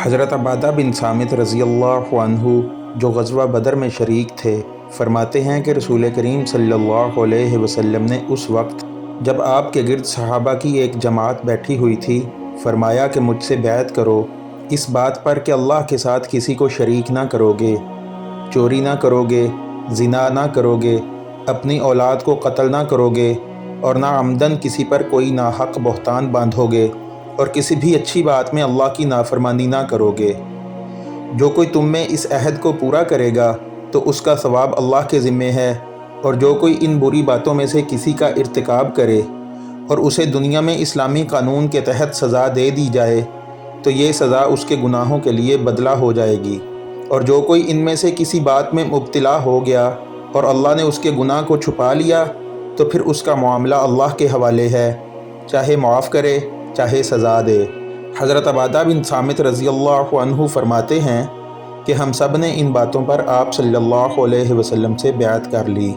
حضرت عبادہ بن صامت رضی اللہ عنہ جو غزوہ بدر میں شریک تھے فرماتے ہیں کہ رسول کریم صلی اللہ علیہ وسلم نے اس وقت جب آپ کے گرد صحابہ کی ایک جماعت بیٹھی ہوئی تھی فرمایا کہ مجھ سے بیعت کرو اس بات پر کہ اللہ کے ساتھ کسی کو شریک نہ کرو گے، چوری نہ کرو گے، زنا نہ کرو گے، اپنی اولاد کو قتل نہ کرو گے اور نہ عمدن کسی پر کوئی ناحق بہتان باندھو گے اور کسی بھی اچھی بات میں اللہ کی نافرمانی نہ کرو گے۔ جو کوئی تم میں اس عہد کو پورا کرے گا تو اس کا ثواب اللہ کے ذمے ہے، اور جو کوئی ان بری باتوں میں سے کسی کا ارتکاب کرے اور اسے دنیا میں اسلامی قانون کے تحت سزا دے دی جائے تو یہ سزا اس کے گناہوں کے لیے بدلہ ہو جائے گی، اور جو کوئی ان میں سے کسی بات میں مبتلا ہو گیا اور اللہ نے اس کے گناہ کو چھپا لیا تو پھر اس کا معاملہ اللہ کے حوالے ہے، چاہے معاف کرے چاہے سزا دے۔ حضرت عبادہ بن صامت رضی اللہ عنہ فرماتے ہیں کہ ہم سب نے ان باتوں پر آپ صلی اللہ علیہ وسلم سے بیعت کر لی۔